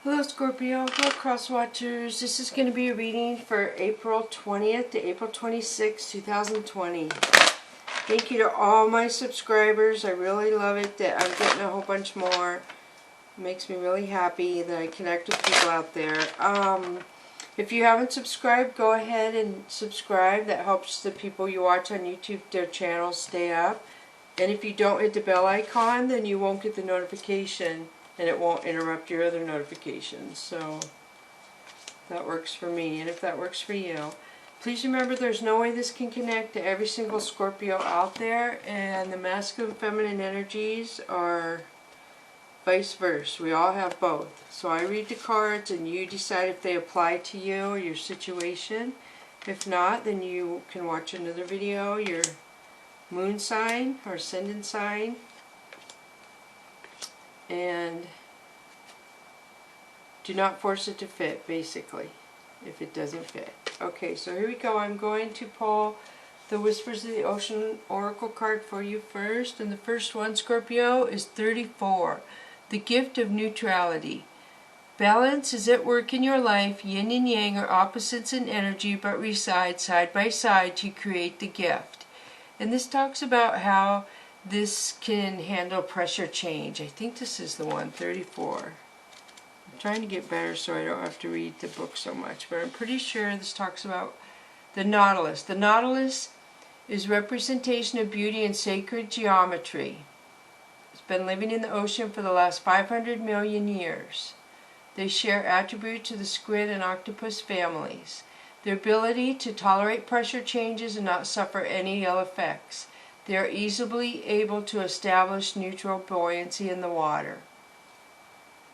Hello Scorpio, hello Cross Watchers. This is going to be a reading for April 20th to April 26th, 2020. Thank you to all my subscribers. I really love it that I'm getting a whole bunch more. It makes me really happy that I connect with people out there. If you haven't subscribed, go ahead and subscribe. That helps the people you watch on YouTube, their channels, stay up. And if you don't hit the bell icon, then you won't get the notification. And it won't interrupt your other notifications. So that works for me. And if that works for you, please remember there's no way this can connect to every single Scorpio out there. And the masculine and feminine energies are vice versa. We all have both. So I read the cards and you decide if they apply to you or your situation. If not, then you can watch another video, your moon sign or ascendant sign. And do not force it to fit, basically, if it doesn't fit. Okay, so here we go. I'm going to pull the Whispers of the Ocean Oracle card for you first. And the first one, Scorpio, is 34. The gift of neutrality. Balance is at work in your life. Yin and yang are opposites in energy, but reside side by side to create the gift. And this talks about how this can handle pressure change. I think this is the one, 34. I'm trying to get better so I don't have to read the book so much, but I'm pretty sure this talks about the Nautilus. The Nautilus is representation of beauty and sacred geometry. It's been living in the ocean for the last 500 million years. They share attributes to the squid and octopus families. Their ability to tolerate pressure changes and not suffer any ill effects. They are easily able to establish neutral buoyancy in the water.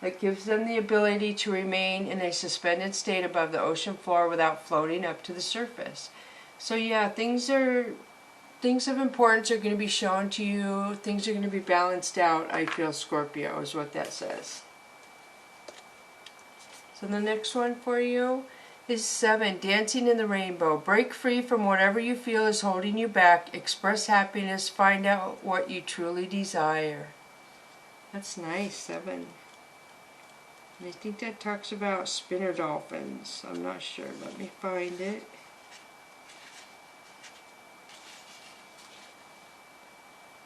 It gives them the ability to remain in a suspended state above the ocean floor without floating up to the surface. So yeah, things of importance are going to be shown to you. Things are going to be balanced out, I feel, Scorpio, is what that says. So the next one for you is 7, Dancing in the Rainbow. Break free from whatever you feel is holding you back. Express happiness. Find out what you truly desire. That's nice, 7. And I think that talks about spinner dolphins. I'm not sure. Let me find it.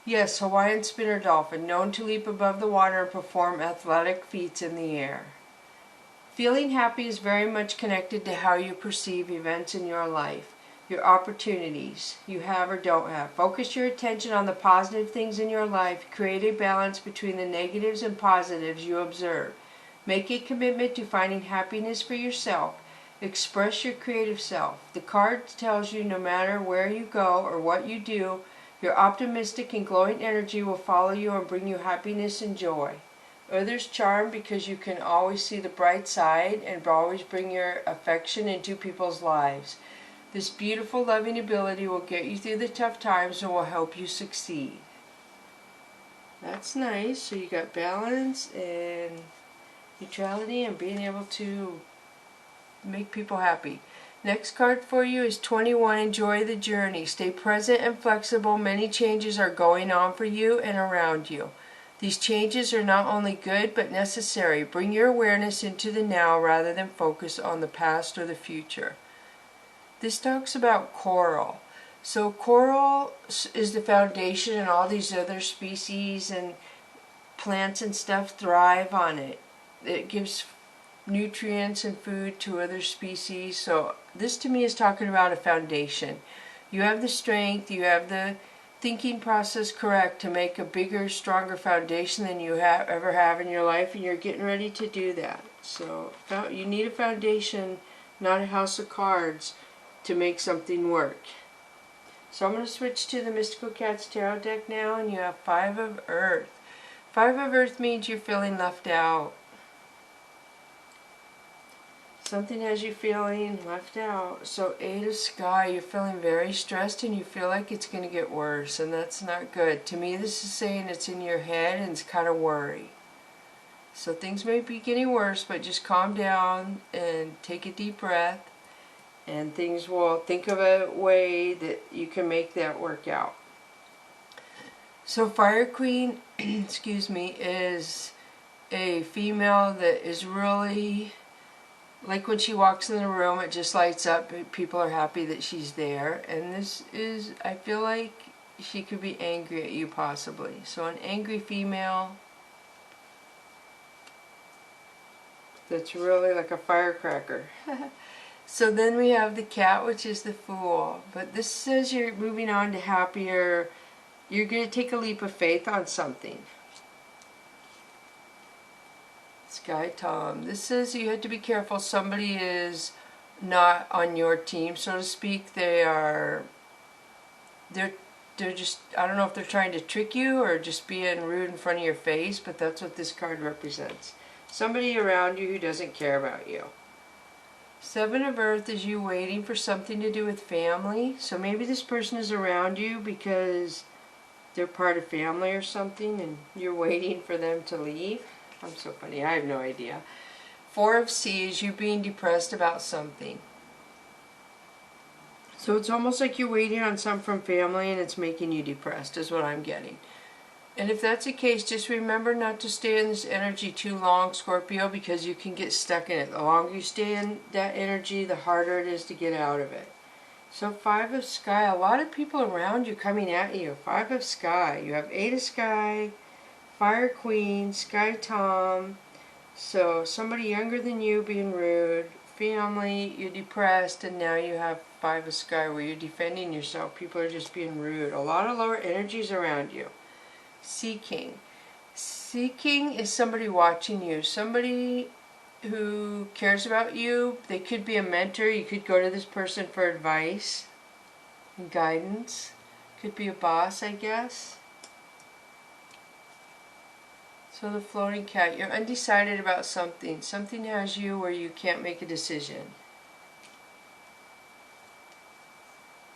Yes, Hawaiian spinner dolphin, known to leap above the water and perform athletic feats in the air. Feeling happy is very much connected to how you perceive events in your life, your opportunities you have or don't have. Focus your attention on the positive things in your life. Create a balance between the negatives and positives you observe. Make a commitment to finding happiness for yourself. Express your creative self. The card tells you no matter where you go or what you do, your optimistic and glowing energy will follow you and bring you happiness and joy. Others charm because you can always see the bright side and always bring your affection into people's lives. This beautiful, loving ability will get you through the tough times and will help you succeed. That's nice. So you got balance and neutrality and being able to make people happy. Next card for you is 21, Enjoy the journey. Stay present and flexible. Many changes are going on for you and around you. These changes are not only good but necessary. Bring your awareness into the now rather than focus on the past or the future. This talks about coral. So coral is the foundation, and all these other species and plants and stuff thrive on it. It gives nutrients and food to other species. So this to me is talking about a foundation. You have the strength, you have the thinking process correct to make a bigger, stronger foundation than you ever have in your life, and you're getting ready to do that. So you need a foundation, not a house of cards, to make something work. So I'm going to switch to the Mystical Cats Tarot deck now, and you have 5 of Earth. 5 of Earth means you're feeling left out. Something has you feeling left out. So 8 of Sky, you're feeling very stressed and you feel like it's going to get worse, and that's not good. To me, this is saying it's in your head and it's kind of worry. So things may be getting worse, but just calm down and take a deep breath, and things will think of a way that you can make that work out. So Fire Queen, excuse me, is a female that is really, like when she walks in the room, it just lights up. People are happy that she's there. And this is, I feel like she could be angry at you possibly. So an angry female that's really like a firecracker. So then we have the cat, which is the Fool. But this says you're moving on to happier. You're going to take a leap of faith on something. Sky Tom. This says you have to be careful. Somebody is not on your team, so to speak. They're just, I don't know if they're trying to trick you or just being rude in front of your face, but that's what this card represents. Somebody around you who doesn't care about you. Seven of Earth is you waiting for something to do with family. So maybe this person is around you because they're part of family or something and you're waiting for them to leave. I'm so funny, I have no idea. Four of Sea is you being depressed about something. So it's almost like you're waiting on something from family and it's making you depressed is what I'm getting. And if that's the case, just remember not to stay in this energy too long, Scorpio, because you can get stuck in it. The longer you stay in that energy, the harder it is to get out of it. So Five of Sky, a lot of people around you coming at you. Five of Sky. You have Eight of Sky, Fire Queen, Sky Tom. So somebody younger than you being rude, family, you're depressed, and now you have Five of Sky where you're defending yourself. People are just being rude. A lot of lower energies around you. Sea King. Sea King is somebody watching you. Somebody who cares about you. They could be a mentor. You could go to this person for advice and guidance. Could be a boss, I guess. So the Floating Cat. You're undecided about something. Something has you where you can't make a decision.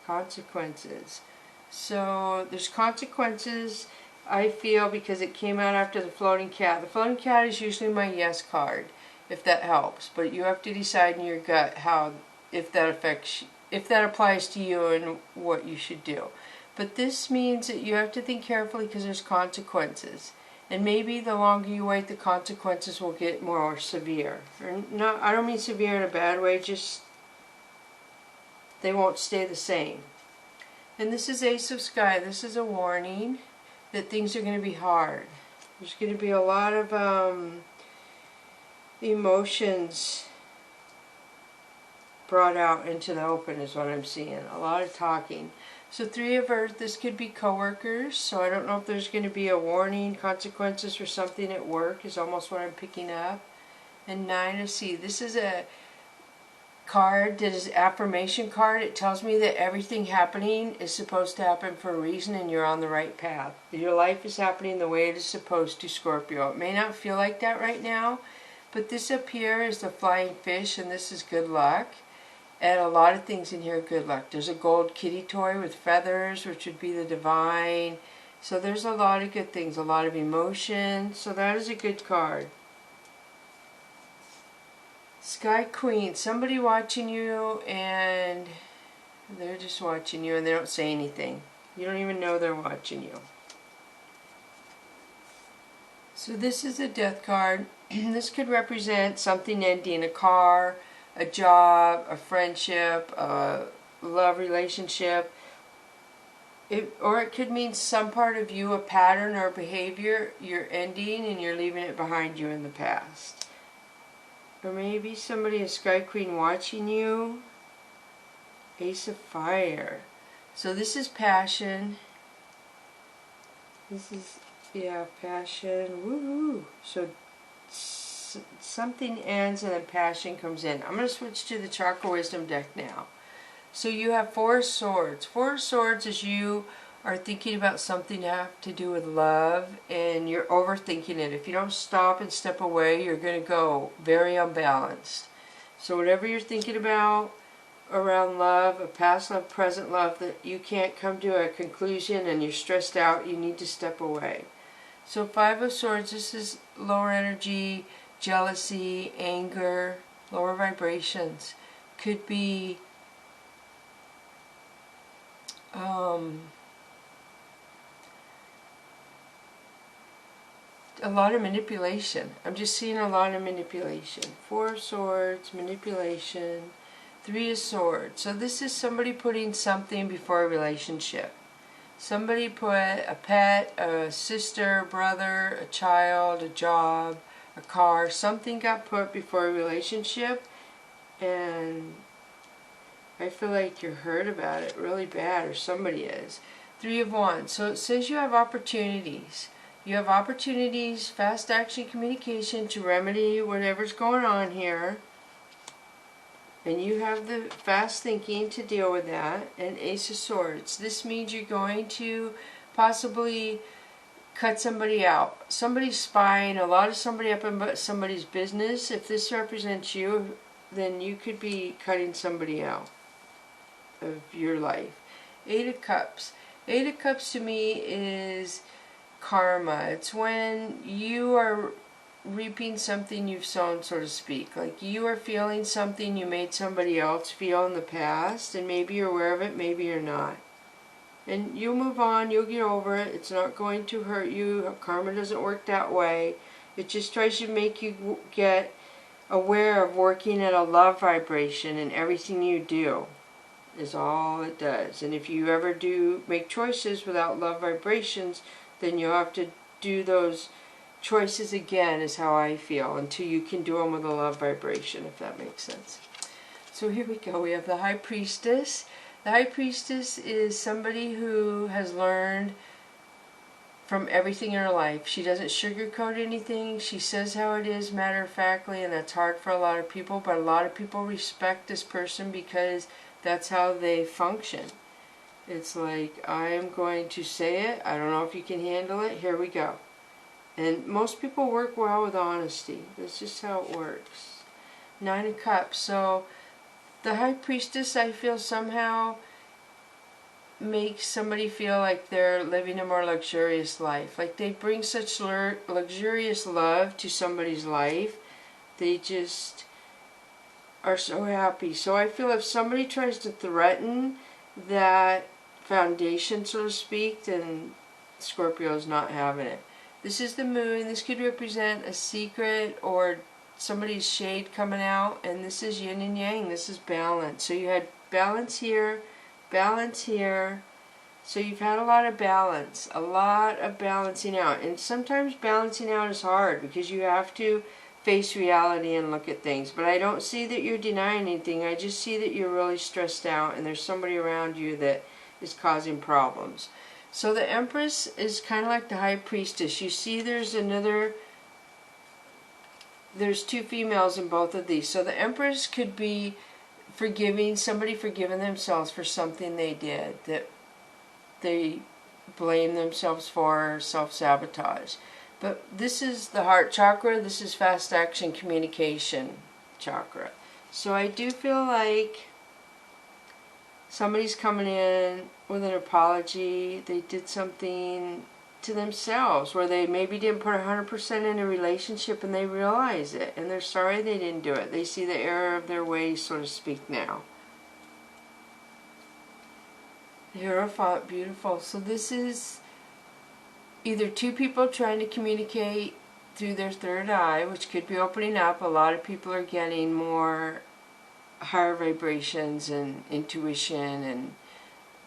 Consequences. So there's consequences, I feel, because it came out after the Floating Cat. The Floating Cat is usually my yes card, if that helps. But you have to decide in your gut how, if that applies to you and what you should do. But this means that you have to think carefully because there's consequences. And maybe the longer you wait, the consequences will get more severe. Or no, I don't mean severe in a bad way, just they won't stay the same. And this is Ace of Sky. This is a warning that things are going to be hard. There's going to be a lot of emotions brought out into the open is what I'm seeing. A lot of talking. So Three of Earth, this could be coworkers. So I don't know if there's going to be a warning, consequences for something at work is almost what I'm picking up. And Nine of Sea. This is a card that is affirmation card. It tells me that everything happening is supposed to happen for a reason and you're on the right path. Your life is happening the way it is supposed to, Scorpio. It may not feel like that right now, but this up here is the flying fish and this is good luck. And a lot of things in here are good luck. There's a gold kitty toy with feathers, which would be the divine. So there's a lot of good things, a lot of emotion. So that is a good card. Sky Queen, somebody watching you and they're just watching you and they don't say anything. You don't even know they're watching you. So this is a death card. This could represent something ending, a car, a job, a friendship, a love relationship. Or it could mean some part of you, a pattern or behavior you're ending and you're leaving it behind you in the past. Or maybe somebody, a Sky Queen, watching you. Ace of Fire. So this is passion. This is, yeah, passion. Woohoo! So something ends and then passion comes in. I'm going to switch to the Chakra Wisdom deck now. So you have Four of Swords. Four of Swords is you are thinking about something to have to do with love and you're overthinking it. If you don't stop and step away, you're going to go very unbalanced. So whatever you're thinking about around love, a past love, present love, that you can't come to a conclusion and you're stressed out, you need to step away. So Five of Swords, this is lower energy, jealousy, anger, lower vibrations. Could be a lot of manipulation. I'm just seeing a lot of manipulation. Four of Swords, manipulation, Three of Swords. So this is somebody putting something before a relationship. Somebody put a pet, a sister, brother, a child, a job, a car. Something got put before a relationship, and I feel like you're hurt about it really bad, or somebody is. Three of Wands. So it says you have opportunities. You have opportunities, fast action communication to remedy whatever's going on here. And you have the fast thinking to deal with that. And Ace of Swords. This means you're going to possibly cut somebody out. Somebody's spying a lot of somebody up in somebody's business. If this represents you, then you could be cutting somebody out of your life. Eight of Cups. Eight of Cups to me is karma. It's when you are reaping something you've sown, so to speak. Like you are feeling something you made somebody else feel in the past, and maybe you're aware of it, maybe you're not. And you'll move on, you'll get over it. It's not going to hurt you. Karma doesn't work that way. It just tries to make you get aware of working at a love vibration in everything you do. Is all it does. And if you ever do make choices without love vibrations, then you'll have to do those choices again, is how I feel, until you can do them with a love vibration, if that makes sense. So here we go. We have the High Priestess. The High Priestess is somebody who has learned from everything in her life. She doesn't sugarcoat anything. She says how it is matter-of-factly, and that's hard for a lot of people, but a lot of people respect this person because that's how they function. It's like, I'm going to say it. I don't know if you can handle it. Here we go. And most people work well with honesty. That's just how it works. Nine of Cups. So the High Priestess, I feel, somehow makes somebody feel like they're living a more luxurious life. Like they bring such luxurious love to somebody's life. They just are so happy. So I feel if somebody tries to threaten that foundation, so to speak, then Scorpio's not having it. This is the Moon. This could represent a secret or somebody's shade coming out. And this is yin and yang. This is balance. So you had balance here, balance here. So you've had a lot of balance. A lot of balancing out. And sometimes balancing out is hard because you have to face reality and look at things. But I don't see that you're denying anything. I just see that you're really stressed out and there's somebody around you that is causing problems. So the Empress is kind of like the High Priestess. You see there's two females in both of these. So the Empress could be somebody forgiving themselves for something they did that they blame themselves for, self-sabotage. But this is the heart chakra. This is fast action communication chakra. So I do feel like somebody's coming in with an apology. They did something to themselves where they maybe didn't put 100% in a relationship and they realize it. And they're sorry they didn't do it. They see the error of their ways, so to speak, now. The Hierophant, beautiful. So this is either two people trying to communicate through their third eye, which could be opening up. A lot of people are getting more higher vibrations and intuition and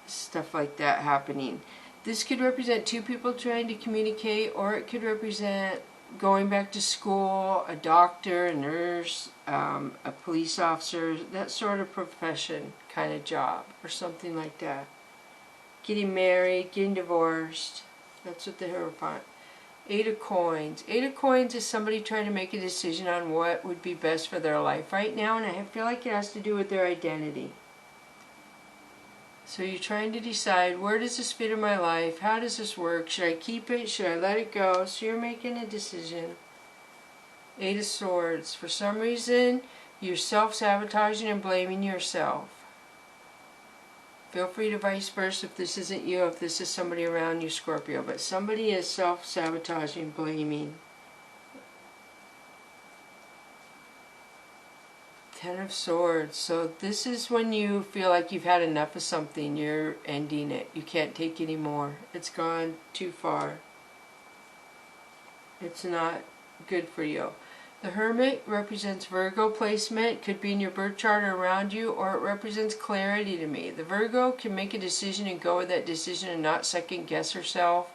stuff like that happening. This could represent two people trying to communicate, or it could represent going back to school, a doctor, a nurse, a police officer, that sort of profession kind of job, or something like that. Getting married, getting divorced. That's what the Hierophant. Eight of Coins. Eight of Coins is somebody trying to make a decision on what would be best for their life right now, and I feel like it has to do with their identity. So you're trying to decide, where does this fit in my life? How does this work? Should I keep it? Should I let it go? So you're making a decision. Eight of Swords. For some reason, you're self-sabotaging and blaming yourself. Feel free to vice versa if this isn't you, if this is somebody around you, Scorpio. But somebody is self-sabotaging, blaming. Ten of Swords. So this is when you feel like you've had enough of something. You're ending it. You can't take any more. It's gone too far. It's not good for you. The Hermit represents Virgo placement, could be in your birth chart or around you, or it represents clarity to me. The Virgo can make a decision and go with that decision and not second guess herself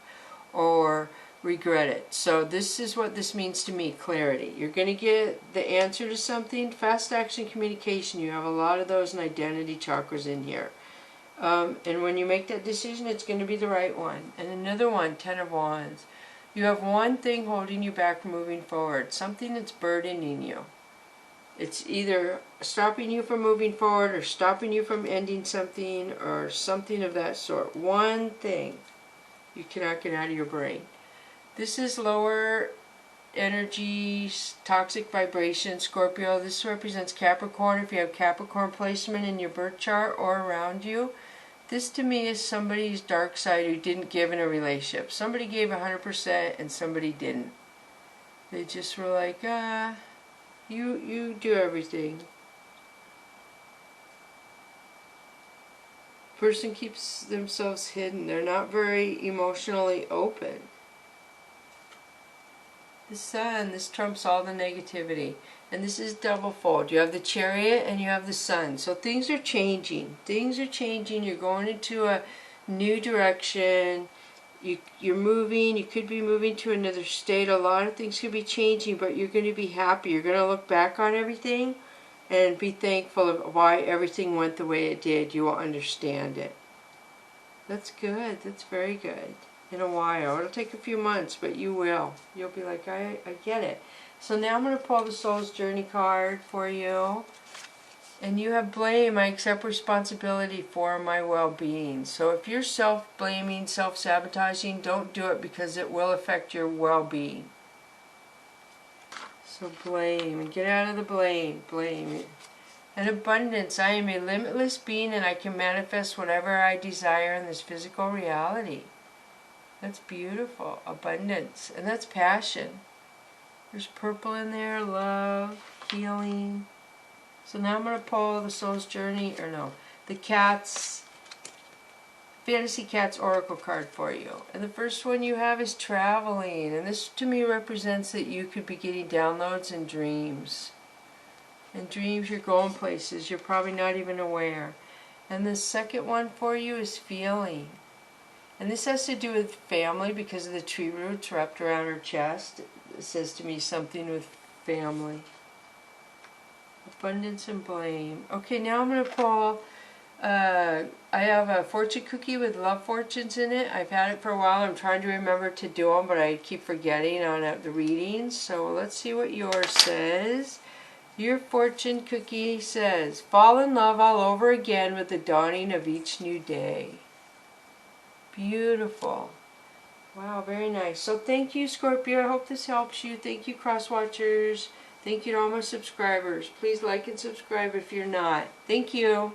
or regret it. So this is what this means to me, clarity. You're going to get the answer to something. Fast action communication, you have a lot of those in identity chakras in here. And when you make that decision, it's going to be the right one. And another one, Ten of Wands. You have one thing holding you back from moving forward, something that's burdening you. It's either stopping you from moving forward or stopping you from ending something or something of that sort. One thing you cannot get out of your brain. This is lower energy, toxic vibration, Scorpio. This represents Capricorn. If you have Capricorn placement in your birth chart or around you, this to me is somebody's dark side who didn't give in a relationship. Somebody gave 100% and somebody didn't. They just were like, you do everything. Person keeps themselves hidden. They're not very emotionally open. The Sun, this trumps all the negativity. And this is double fold. You have the Chariot and you have the Sun. So things are changing. Things are changing. You're going into a new direction. You're moving. You could be moving to another state. A lot of things could be changing, but you're going to be happy. You're going to look back on everything and be thankful of why everything went the way it did. You will understand it. That's good. That's very good. In a while. It'll take a few months, but you will. You'll be like, I get it. So now I'm going to pull the Soul's Journey card for you. And you have blame. I accept responsibility for my well-being. So if you're self-blaming, self-sabotaging, don't do it because it will affect your well-being. So blame. Get out of the blame. Blame. And abundance. I am a limitless being and I can manifest whatever I desire in this physical reality. That's beautiful. Abundance. And that's passion. There's purple in there. Love. Healing. So now I'm going to pull the Soul's Journey, or no, the Cats, Fantasy Cats Oracle card for you. And the first one you have is traveling. And this to me represents that you could be getting downloads in dreams. In dreams you're going places you're probably not even aware. And the second one for you is feeling. And this has to do with family because of the tree roots wrapped around her chest. It says to me something with family. Abundance and blame. Okay, now I'm going to pull, I have a fortune cookie with love fortunes in it. I've had it for a while. I'm trying to remember to do them, but I keep forgetting on the readings. So let's see what yours says. Your fortune cookie says, fall in love all over again with the dawning of each new day. Beautiful. Wow, very nice. So thank you, Scorpio. I hope this helps you. Thank you, Cross Watchers. Thank you to all my subscribers. Please like and subscribe if you're not. Thank you.